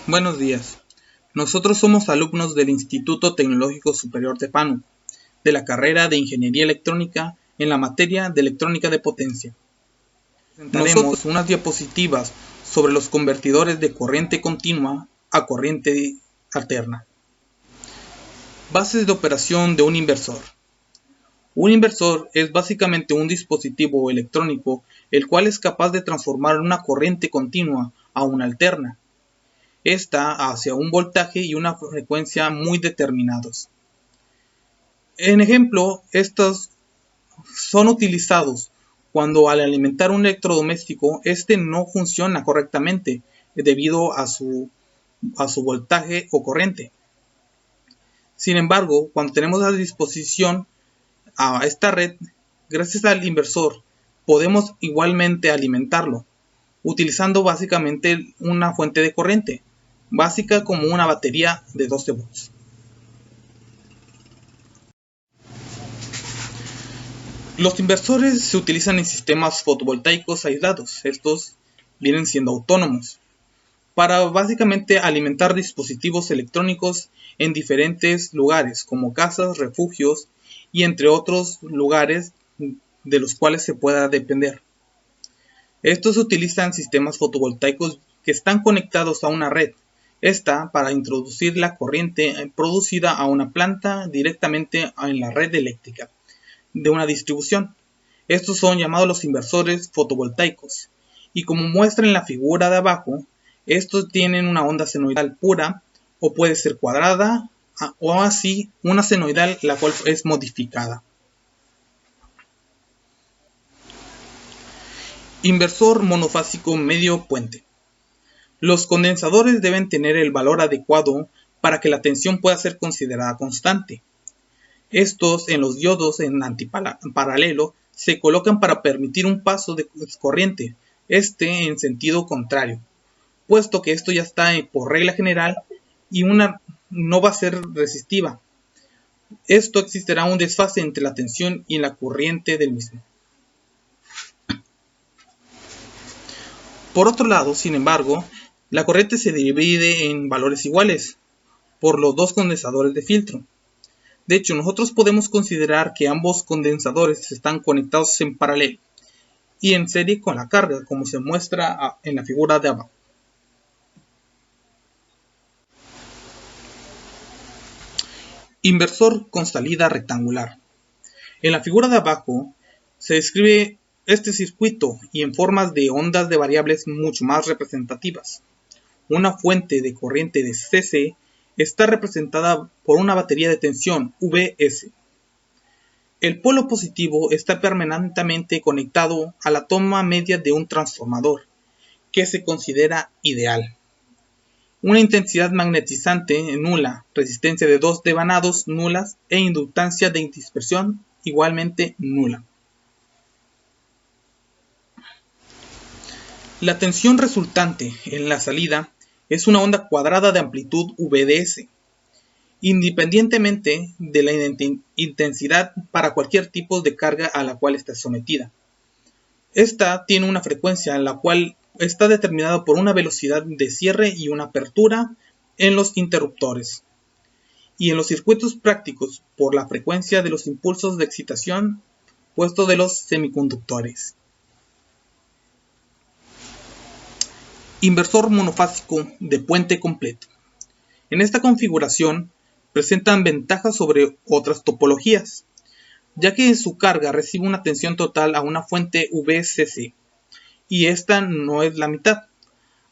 Buenos días. Nosotros somos alumnos del Instituto Tecnológico Superior de Pánuco, de la carrera de Ingeniería Electrónica en la materia de Electrónica de Potencia. Presentaremos unas diapositivas sobre los convertidores de corriente continua a corriente alterna. Bases de operación de un inversor. Un inversor es básicamente un dispositivo electrónico el cual es capaz de transformar una corriente continua a una alterna. Esta hacia un voltaje y una frecuencia muy determinados. En ejemplo, estos son utilizados cuando al alimentar un electrodoméstico, este no funciona correctamente debido a su voltaje o corriente. Sin embargo, cuando tenemos a disposición a esta red, gracias al inversor, podemos igualmente alimentarlo, utilizando básicamente una fuente de corriente, básica como una batería de 12 volts. Los inversores se utilizan en sistemas fotovoltaicos aislados, estos vienen siendo autónomos, para básicamente alimentar dispositivos electrónicos en diferentes lugares, como casas, refugios y entre otros lugares de los cuales se pueda depender. Estos utilizan sistemas fotovoltaicos que están conectados a una red, esta para introducir la corriente producida a una planta directamente en la red eléctrica de una distribución. Estos son llamados los inversores fotovoltaicos, y como muestra en la figura de abajo, estos tienen una onda senoidal pura, o puede ser cuadrada, o así una senoidal la cual es modificada. Inversor monofásico medio puente. Los condensadores deben tener el valor adecuado para que la tensión pueda ser considerada constante. Estos en los diodos en antiparalelo se colocan para permitir un paso de corriente, en sentido contrario, puesto que esto ya está por regla general y una no va a ser resistiva. Esto existirá un desfase entre la tensión y la corriente del mismo. Por otro lado, sin embargo, la corriente se divide en valores iguales por los dos condensadores de filtro. De hecho, nosotros podemos considerar que ambos condensadores están conectados en paralelo y en serie con la carga, como se muestra en la figura de abajo. Inversor con salida rectangular. En la figura de abajo se describe este circuito y en formas de ondas de variables mucho más representativas. Una fuente de corriente de CC está representada por una batería de tensión Vs. El polo positivo está permanentemente conectado a la toma media de un transformador, que se considera ideal. Una intensidad magnetizante nula, resistencia de 2 devanados nulas e inductancia de dispersión igualmente nula. La tensión resultante en la salida es una onda cuadrada de amplitud Vds, independientemente de la intensidad para cualquier tipo de carga a la cual está sometida. Esta tiene una frecuencia la cual está determinada por una velocidad de cierre y una apertura en los interruptores, y en los circuitos prácticos por la frecuencia de los impulsos de excitación puesto de los semiconductores. Inversor monofásico de puente completo. En esta configuración presentan ventajas sobre otras topologías, ya que su carga recibe una tensión total a una fuente VCC, y esta no es la mitad.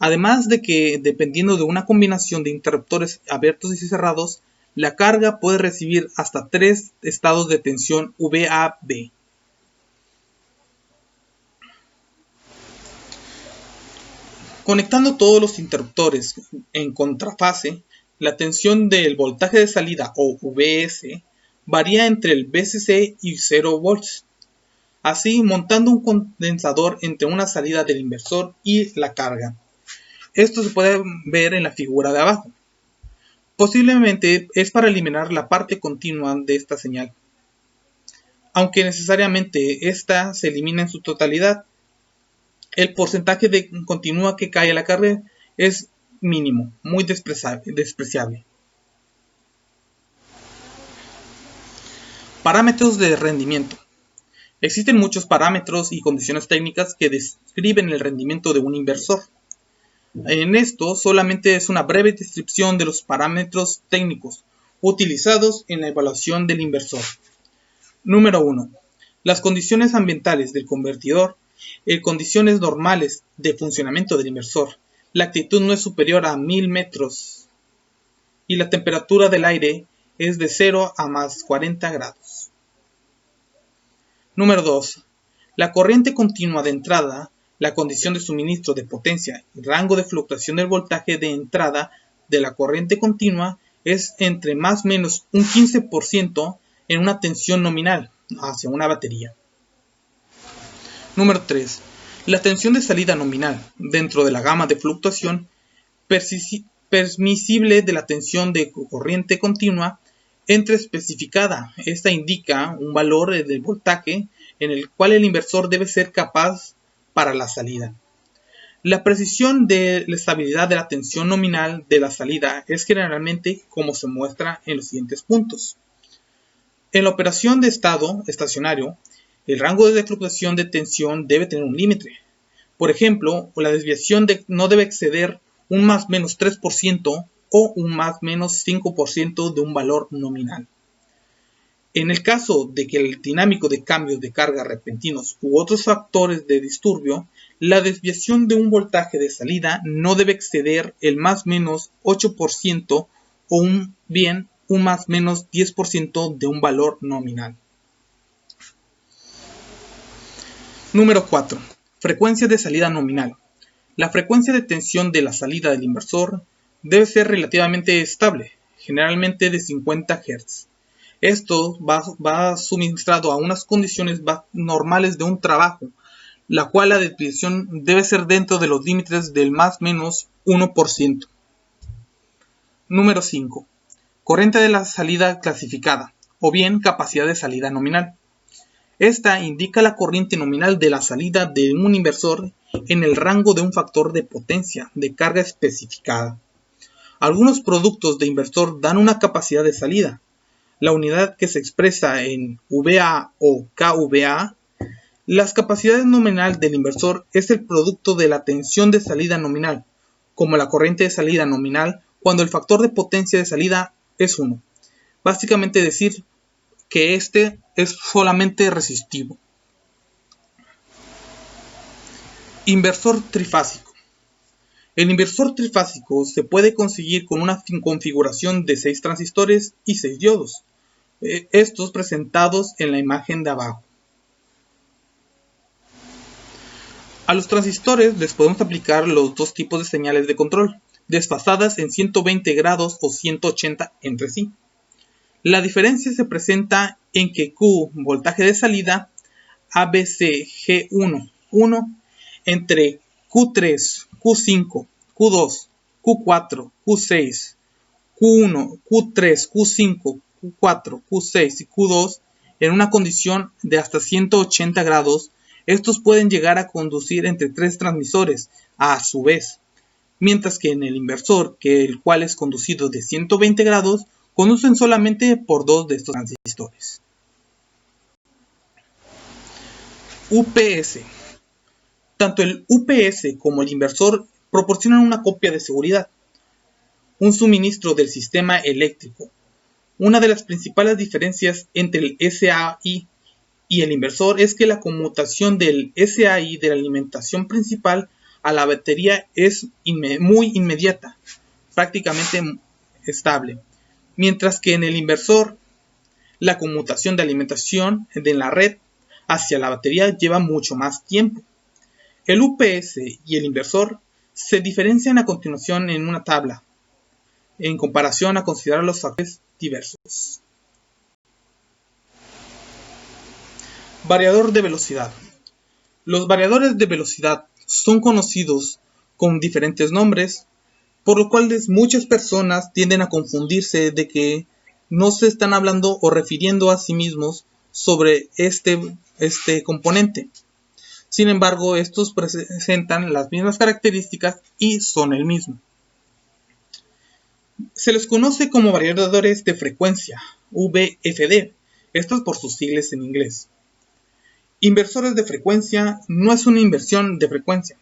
Además de que, dependiendo de una combinación de interruptores abiertos y cerrados, la carga puede recibir hasta 3 estados de tensión VAB. Conectando todos los interruptores en contrafase, la tensión del voltaje de salida o Vs varía entre el VCC y 0 volts. Así, montando un condensador entre una salida del inversor y la carga. Esto se puede ver en la figura de abajo. Posiblemente es para eliminar la parte continua de esta señal, aunque necesariamente esta se elimina en su totalidad. El porcentaje de continua que cae a la carga es mínimo, muy despreciable. Parámetros de rendimiento. Existen muchos parámetros y condiciones técnicas que describen el rendimiento de un inversor. En esto solamente es una breve descripción de los parámetros técnicos utilizados en la evaluación del inversor. Número 1. Las condiciones ambientales del convertidor, condiciones normales de funcionamiento del inversor, la actitud no es superior a 1000 metros y la temperatura del aire es de 0 a más 40 grados. Número 2. La corriente continua de entrada, la condición de suministro de potencia y rango de fluctuación del voltaje de entrada de la corriente continua es entre más o menos un 15% en una tensión nominal hacia una batería. Número 3. La tensión de salida nominal dentro de la gama de fluctuación permisible de la tensión de corriente continua entre especificada. Esta indica un valor de voltaje en el cual el inversor debe ser capaz para la salida. La precisión de la estabilidad de la tensión nominal de la salida es generalmente como se muestra en los siguientes puntos. En la operación de estado estacionario, el rango de fluctuación de tensión debe tener un límite. Por ejemplo, la desviación no debe exceder un más menos 3% o un más menos 5% de un valor nominal. En el caso de que el dinámico de cambios de carga repentinos u otros factores de disturbio, la desviación de un voltaje de salida no debe exceder el más menos 8% o un más menos 10% de un valor nominal. Número 4. Frecuencia de salida nominal. La frecuencia de tensión de la salida del inversor debe ser relativamente estable, generalmente de 50 Hz. Esto va suministrado a unas condiciones normales de un trabajo, la cual la desviación debe ser dentro de los límites del más menos 1%. Número 5. Corriente de la salida clasificada, o bien capacidad de salida nominal. Esta indica la corriente nominal de la salida de un inversor en el rango de un factor de potencia de carga especificada. Algunos productos de inversor dan una capacidad de salida. La unidad que se expresa en VA o kVA. La capacidad nominal del inversor es el producto de la tensión de salida nominal, como la corriente de salida nominal cuando el factor de potencia de salida es 1. Básicamente decir que este es solamente resistivo. Inversor trifásico. El inversor trifásico se puede conseguir con una configuración de 6 transistores y 6 diodos, estos presentados en la imagen de abajo. A los transistores les podemos aplicar los dos tipos de señales de control, desfasadas en 120 grados o 180 entre sí. La diferencia se presenta en que Q, voltaje de salida, ABCG1, 1, entre Q3, Q5, Q2, Q4, Q6, Q1, Q3, Q5, Q4, Q6 y Q2 en una condición de hasta 180 grados, estos pueden llegar a conducir entre 3 transmisores a su vez, mientras que en el inversor, el cual es conducido de 120 grados, conducen solamente por 2 de estos transistores. UPS. Tanto el UPS como el inversor proporcionan una copia de seguridad, un suministro del sistema eléctrico. Una de las principales diferencias entre el SAI y el inversor es que la conmutación del SAI de la alimentación principal a la batería es muy inmediata, prácticamente estable, mientras que en el inversor la conmutación de alimentación de la red hacia la batería lleva mucho más tiempo. El UPS y el inversor se diferencian a continuación en una tabla, en comparación a considerar los factores diversos. Variador de velocidad. Los variadores de velocidad son conocidos con diferentes nombres, por lo cual muchas personas tienden a confundirse de que no se están hablando o refiriendo a sí mismos sobre este componente. Sin embargo, estos presentan las mismas características y son el mismo. Se les conoce como variadores de frecuencia, VFD, estas por sus siglas en inglés. Inversores de frecuencia no es una inversión de frecuencia.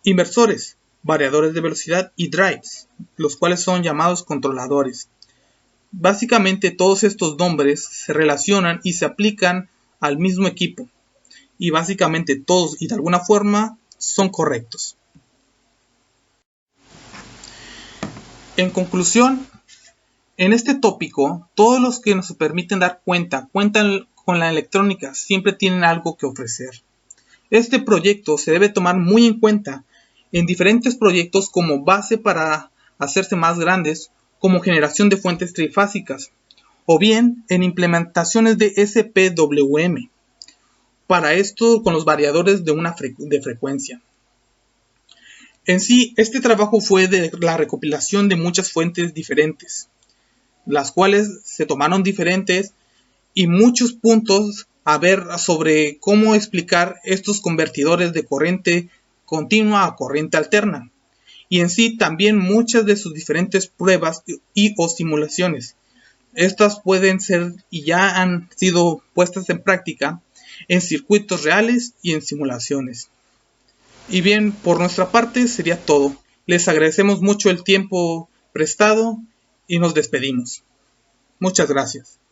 Inversores, variadores de velocidad y drives, los cuales son llamados controladores. Básicamente todos estos nombres se relacionan y se aplican al mismo equipo, y básicamente todos y de alguna forma son correctos. En conclusión, en este tópico, todos los que nos permiten dar cuentan con la electrónica, siempre tienen algo que ofrecer. Este proyecto se debe tomar muy en cuenta en diferentes proyectos como base para hacerse más grandes, como generación de fuentes trifásicas, o bien en implementaciones de SPWM. Para esto, con los variadores de frecuencia. En sí, este trabajo fue de la recopilación de muchas fuentes diferentes, las cuales se tomaron diferentes y muchos puntos a ver sobre cómo explicar estos convertidores de corriente continua a corriente alterna. Y en sí también muchas de sus diferentes pruebas o simulaciones. Estas pueden ser y ya han sido puestas en práctica en circuitos reales y en simulaciones. Y bien, por nuestra parte sería todo. Les agradecemos mucho el tiempo prestado y nos despedimos. Muchas gracias.